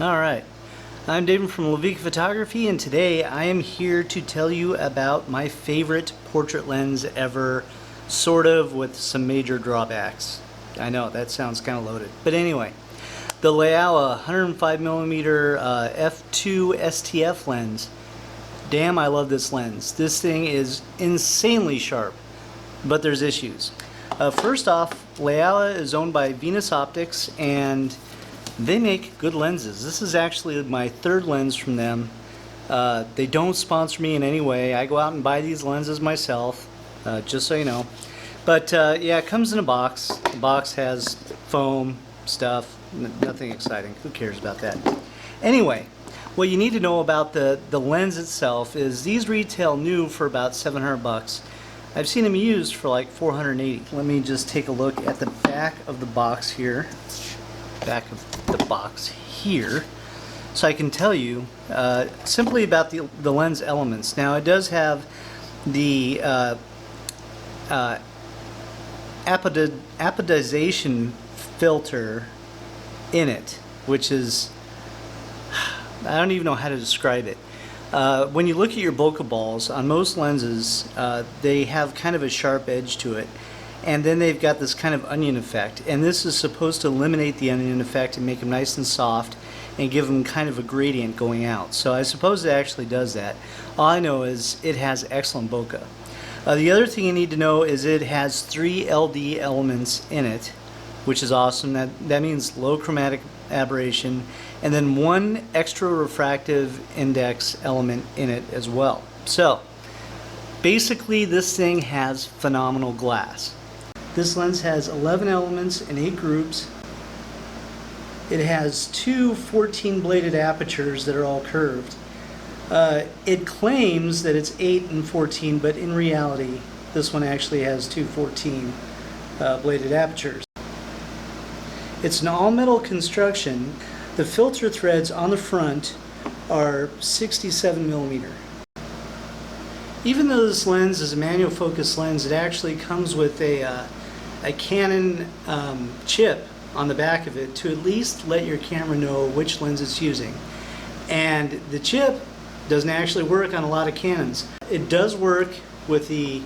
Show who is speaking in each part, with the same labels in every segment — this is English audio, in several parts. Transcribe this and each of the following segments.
Speaker 1: Alright, I'm David from Laowa Photography, and today I am here to tell you about my favorite portrait lens ever, sort of, with some major drawbacks. I know, that sounds kind of loaded. But anyway, the Laowa 105mm f2 STF lens. Damn, I love this lens. This thing is insanely sharp, but there's issues. First off, Laowa is owned by Venus Optics, and they make good lenses. This is actually my third lens from them. They don't sponsor me in any way. I go out and buy these lenses myself, just so you know. But yeah, it comes in a box. The box has foam stuff, nothing exciting. Who cares about that? Anyway, what you need to know about the lens itself is these retail new for about 700 bucks. I've seen them used for like 480. Let me just take a look at the back of the box here. Back of the box here, so I can tell you simply about the lens elements. Now, it does have the apodization filter in it, which is, I don't even know how to describe it. When you look at your bokeh balls, on most lenses, they have kind of a sharp edge to it. And then they've got this kind of onion effect, and this is supposed to eliminate the onion effect and make them nice and soft and give them kind of a gradient going out. So I suppose it actually does that. All I know is it has excellent bokeh. The other thing you need to know is it has 3 LD elements in it, which is awesome. That means low chromatic aberration, and then 1 extra refractive index element in it as well. So basically, this thing has phenomenal glass. This lens has 11 elements in 8 groups. It has 2 14-bladed apertures that are all curved. It claims that it's 8 and 14, but in reality, this one actually has 2 14-bladed apertures. It's an all-metal construction. The filter threads on the front are 67mm. Even though this lens is a manual focus lens, it actually comes with a Canon chip on the back of it to at least let your camera know which lens it's using. And the chip doesn't actually work on a lot of Canons. It does work with the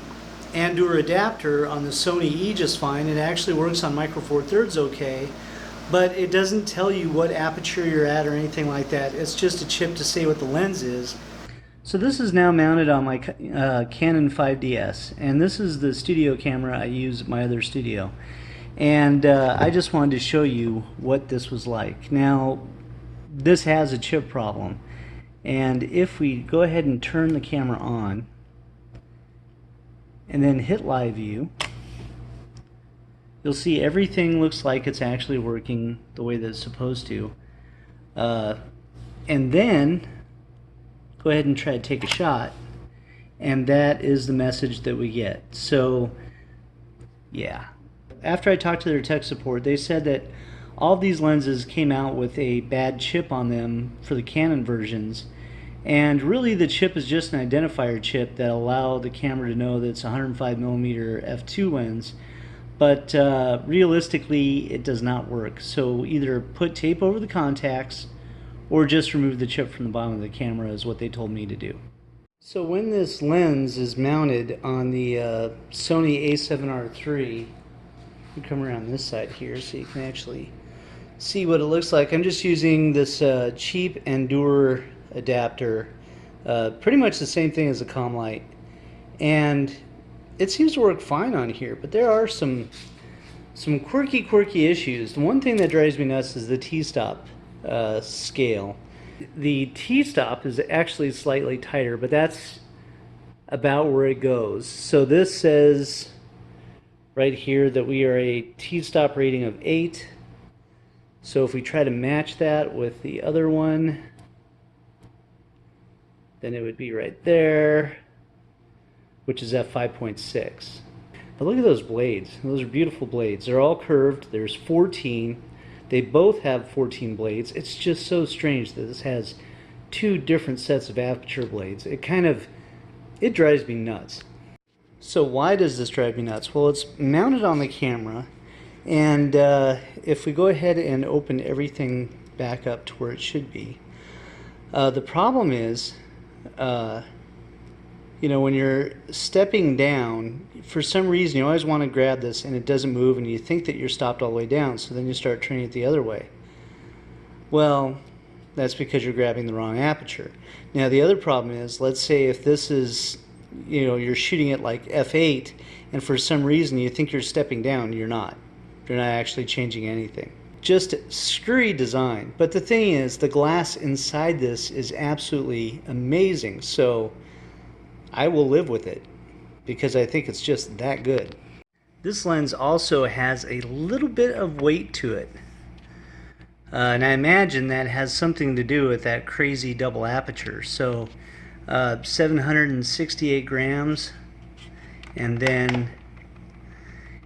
Speaker 1: Andoer adapter on the Sony E just fine. It actually works on Micro Four Thirds okay, but it doesn't tell you what aperture you're at or anything like that. It's just a chip to say what the lens is. So this is now mounted on my Canon 5DS, and this is the studio camera I use at my other studio. And I just wanted to show you what this was like. Now, this has a chip problem, and if we go ahead and turn the camera on, and then hit live view, you'll see everything looks like it's actually working the way that it's supposed to. And then go ahead and try to take a shot, and that is the message that we get. So yeah, after I talked to their tech support, they said that all of these lenses came out with a bad chip on them for the Canon versions, and really the chip is just an identifier chip that allow the camera to know that it's a 105mm f2 lens, but realistically it does not work. So either put tape over the contacts or just remove the chip from the bottom of the camera is what they told me to do. So when this lens is mounted on the Sony A7R III, you come around this side here so you can actually see what it looks like. I'm just using this cheap Andoer adapter, pretty much the same thing as a Comlight, and it seems to work fine on here, but there are some quirky issues. The one thing that drives me nuts is the T-stop scale. The T-stop is actually slightly tighter, but that's about where it goes. So this says right here that we are a T-stop rating of 8. So if we try to match that with the other one, then it would be right there, which is at 5.6. But look at those blades. Those are beautiful blades. They're all curved. There's 14. They both have 14 blades. It's just so strange that this has 2 different sets of aperture blades. It drives me nuts. So why does this drive me nuts? Well, it's mounted on the camera, and if we go ahead and open everything back up to where it should be. The problem is, you know, when you're stepping down, for some reason you always want to grab this and it doesn't move, and you think that you're stopped all the way down, so then you start turning it the other way. Well, that's because you're grabbing the wrong aperture. Now the other problem is, let's say if this is, you know, you're shooting it like f8 and for some reason you think you're stepping down, you're not. You're not actually changing anything. Just screwy design. But the thing is, the glass inside this is absolutely amazing, so I will live with it because I think it's just that good. This lens also has a little bit of weight to it. And I imagine that has something to do with that crazy double aperture. So 768 grams, and then,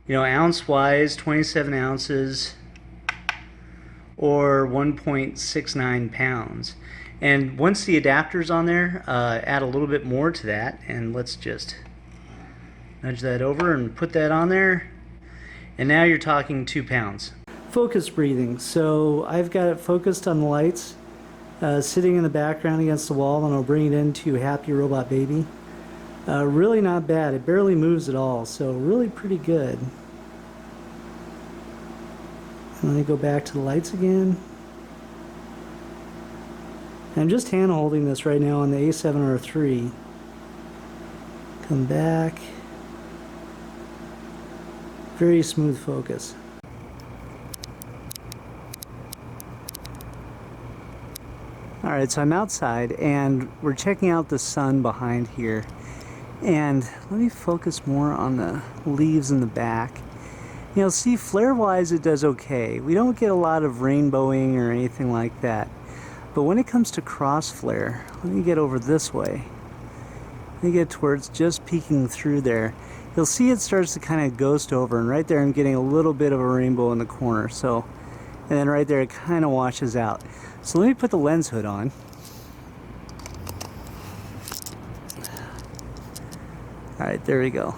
Speaker 1: you know, ounce wise 27 ounces or 1.69 pounds. And once the adapter's on there, add a little bit more to that, and let's just nudge that over and put that on there, and now you're talking 2 pounds. Focus breathing. So I've got it focused on the lights, sitting in the background against the wall, and I'll bring it into Happy Robot Baby. Really not bad. It barely moves at all, so really pretty good. And then I go back to the lights again. I'm just hand holding this right now on the A7R3. Come back. Very smooth focus. Alright, so I'm outside and we're checking out the sun behind here. And let me focus more on the leaves in the back. You know, see, flare-wise it does okay. We don't get a lot of rainbowing or anything like that. But when it comes to cross flare, let me get over this way. Let me get towards just peeking through there. You'll see it starts to kind of ghost over, and right there I'm getting a little bit of a rainbow in the corner. So, and then right there it kind of washes out. So let me put the lens hood on. Alright, there we go.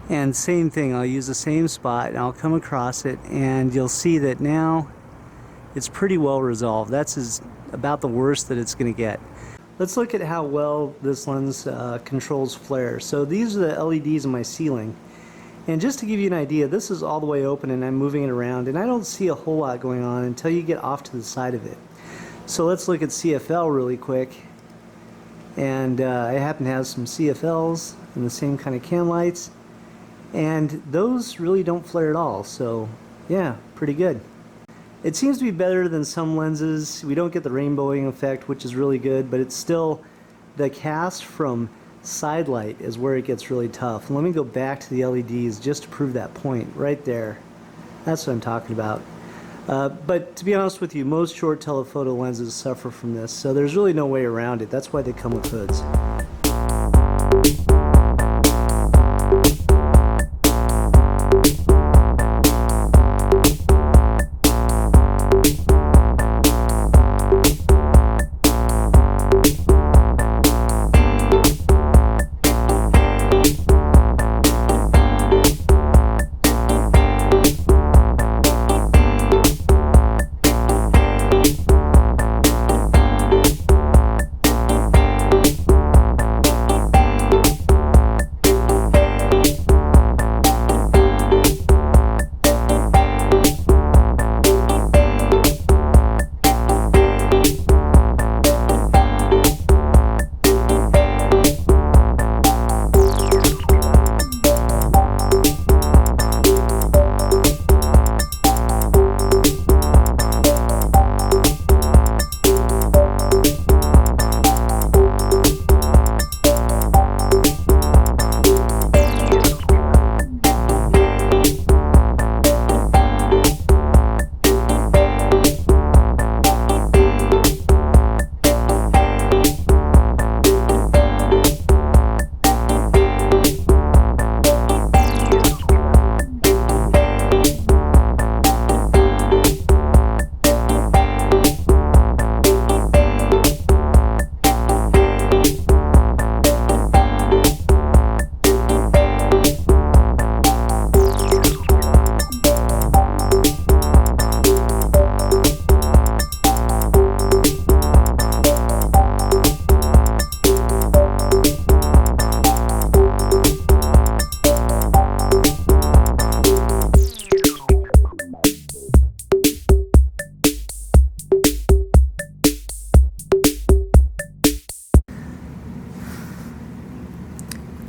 Speaker 1: And same thing, I'll use the same spot and I'll come across it, and you'll see that now it's pretty well resolved. That's about the worst that it's going to get. Let's look at how well this lens controls flare. So these are the LEDs in my ceiling. And just to give you an idea, this is all the way open and I'm moving it around, and I don't see a whole lot going on until you get off to the side of it. So let's look at CFL really quick. And I happen to have some CFLs and the same kind of can lights, and those really don't flare at all. So yeah, pretty good. It seems to be better than some lenses. We don't get the rainbowing effect, which is really good, but it's still, the cast from side light is where it gets really tough. And let me go back to the LEDs just to prove that point right there. That's what I'm talking about. But to be honest with you, most short telephoto lenses suffer from this, so there's really no way around it. That's why they come with hoods.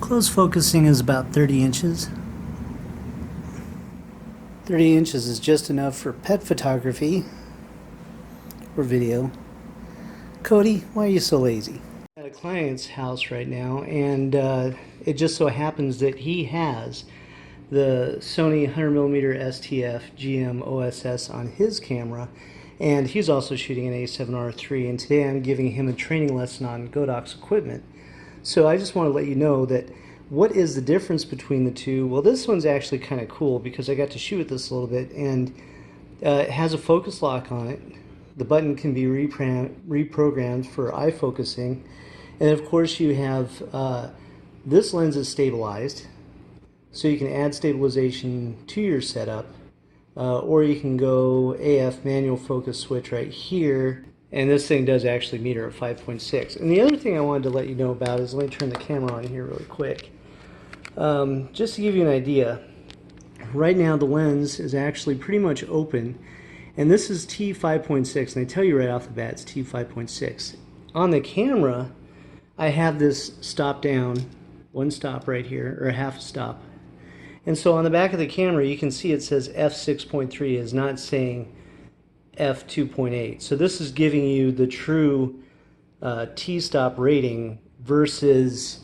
Speaker 1: Close focusing is about 30 inches. 30 inches is just enough for pet photography or video. Cody, why are you so lazy? At a client's house right now, and it just so happens that he has the Sony 100mm STF GM OSS on his camera, and he's also shooting an A7R III, and today I'm giving him a training lesson on Godok's equipment. So I just want to let you know that what is the difference between the two. Well, this one's actually kind of cool because I got to shoot with this a little bit, and it has a focus lock on it. The button can be reprogrammed for eye focusing, and of course you have this lens is stabilized, so you can add stabilization to your setup, or you can go AF manual focus switch right here, and this thing does actually meter at 5.6. And the other thing I wanted to let you know about is, let me turn the camera on here really quick. Just to give you an idea, right now the lens is actually pretty much open, and this is T5.6, and I tell you right off the bat it's T5.6. On the camera, I have this stop down, one stop right here, or a half a stop. And so on the back of the camera, you can see it says f6.3, is not saying f2.8. So this is giving you the true T-stop rating versus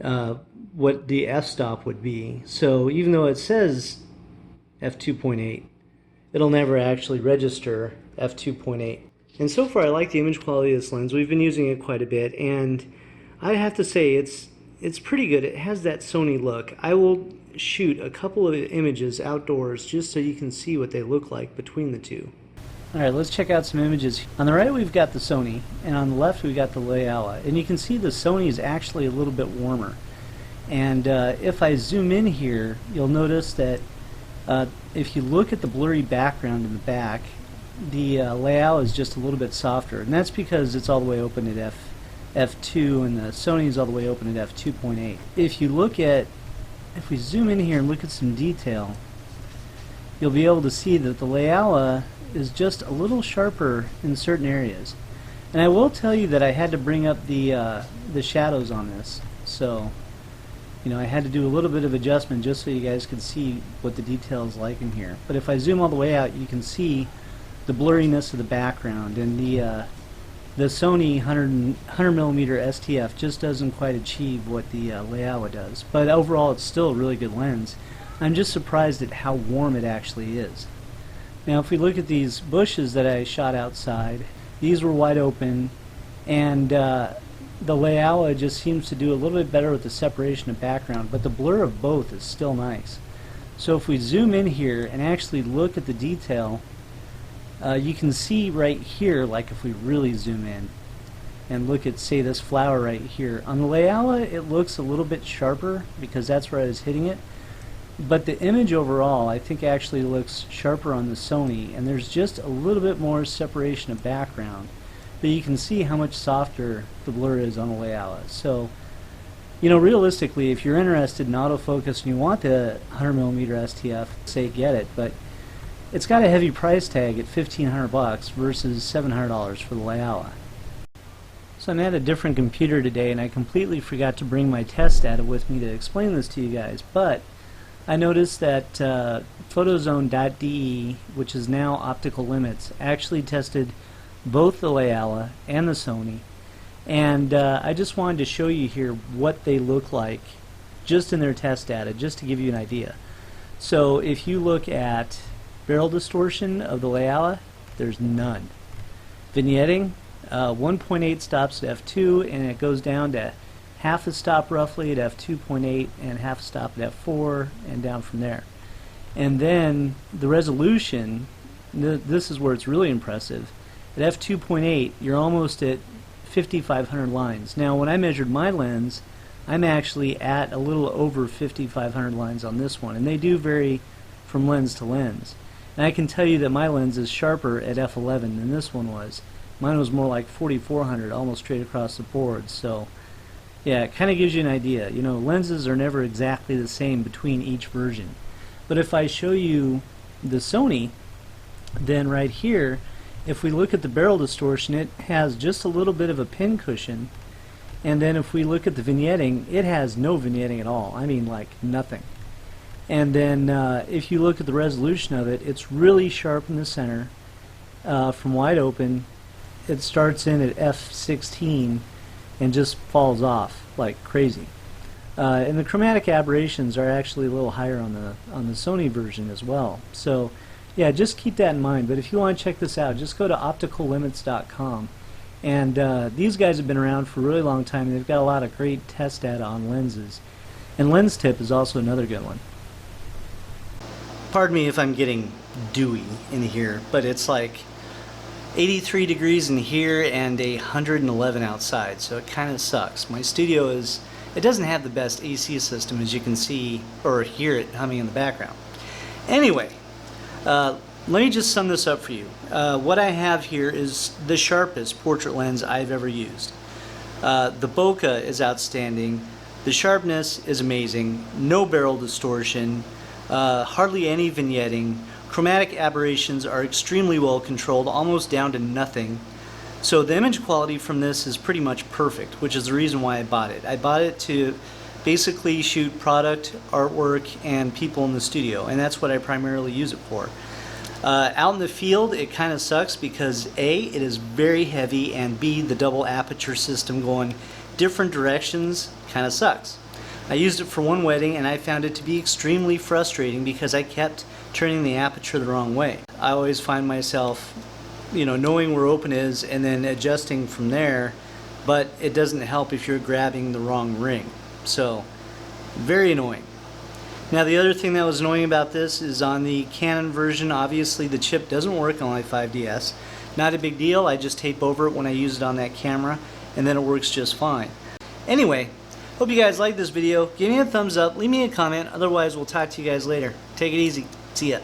Speaker 1: what the f-stop would be. So even though it says f2.8, it'll never actually register f2.8. And so far I like the image quality of this lens. We've been using it quite a bit, and I have to say it's pretty good. It has that Sony look. I will shoot a couple of images outdoors just so you can see what they look like between the two. Alright, let's check out some images. On the right we've got the Sony, and on the left we've got the Laowa. And you can see the Sony is actually a little bit warmer. And if I zoom in here, you'll notice that if you look at the blurry background in the back, the Laowa is just a little bit softer. And that's because it's all the way open at f2, and the Sony is all the way open at f2.8. If we zoom in here and look at some detail, you'll be able to see that the Laowa is just a little sharper in certain areas. And I will tell you that I had to bring up the shadows on this. So, you know, I had to do a little bit of adjustment just so you guys could see what the detail is like in here. But if I zoom all the way out, you can see the blurriness of the background, and the Sony 100mm STF just doesn't quite achieve what the Laowa does. But overall, it's still a really good lens. I'm just surprised at how warm it actually is. Now, if we look at these bushes that I shot outside, these were wide open, and the Laowa just seems to do a little bit better with the separation of background, but the blur of both is still nice. So if we zoom in here and actually look at the detail, you can see right here, like if we really zoom in and look at, say, this flower right here. On the Laowa, it looks a little bit sharper because that's where I was hitting it. But the image overall, I think, actually looks sharper on the Sony, and there's just a little bit more separation of background. But you can see how much softer the blur is on the Laowa. So, you know, realistically, if you're interested in autofocus and you want the 100mm STF, say get it. But it's got a heavy price tag at $1,500 versus $700 for the Laowa. So I'm at a different computer today, and I completely forgot to bring my test data with me to explain this to you guys. But I noticed that photozone.de, which is now Optical Limits, actually tested both the Laowa and the Sony, and I just wanted to show you here what they look like just in their test data, just to give you an idea. So if you look at barrel distortion of the Laowa, there's none. Vignetting, 1.8 stops at f2, and it goes down to half a stop roughly at f2.8 and half a stop at f4 and down from there. And then the resolution, this is where it's really impressive. At f2.8 you're almost at 5,500 lines. Now when I measured my lens, I'm actually at a little over 5,500 lines on this one, and they do vary from lens to lens. And I can tell you that my lens is sharper at f11 than this one was. Mine was more like 4,400, almost straight across the board. So yeah, it kind of gives you an idea. You know, lenses are never exactly the same between each version. But if I show you the Sony, then right here, if we look at the barrel distortion, it has just a little bit of a pin cushion, And then if we look at the vignetting, it has no vignetting at all. I mean, like nothing. And then if you look at the resolution of it, it's really sharp in the center. From wide open, it starts in at f16 and just falls off like crazy. And the chromatic aberrations are actually a little higher on the Sony version as well. So yeah, just keep that in mind. But if you want to check this out, just go to opticallimits.com. And these guys have been around for a really long time. They've got a lot of great test data on lenses. And Lens Tip is also another good one. Pardon me if I'm getting dewy in here, but it's like 83 degrees in here and 111 outside, so it kind of sucks. My studio it doesn't have the best AC system, as you can see or hear it humming in the background. Anyway, let me just sum this up for you. What I have here is the sharpest portrait lens I've ever used. The bokeh is outstanding. The sharpness is amazing. No barrel distortion. Hardly any vignetting. Chromatic aberrations are extremely well controlled, almost down to nothing. So the image quality from this is pretty much perfect, which is the reason why I bought it. I bought it to basically shoot product, artwork, and people in the studio, and that's what I primarily use it for. Out in the field, it kind of sucks because A, it is very heavy, and B, the double aperture system going different directions kind of sucks. I used it for one wedding and I found it to be extremely frustrating because I kept turning the aperture the wrong way. I always find myself, knowing where open is and then adjusting from there, but it doesn't help if you're grabbing the wrong ring. So, very annoying. Now the other thing that was annoying about this is on the Canon version, obviously the chip doesn't work on my 5DS. Not a big deal, I just tape over it when I use it on that camera and then it works just fine. Anyway, hope you guys liked this video. Give me a thumbs up, leave me a comment, otherwise we'll talk to you guys later. Take it easy. See ya.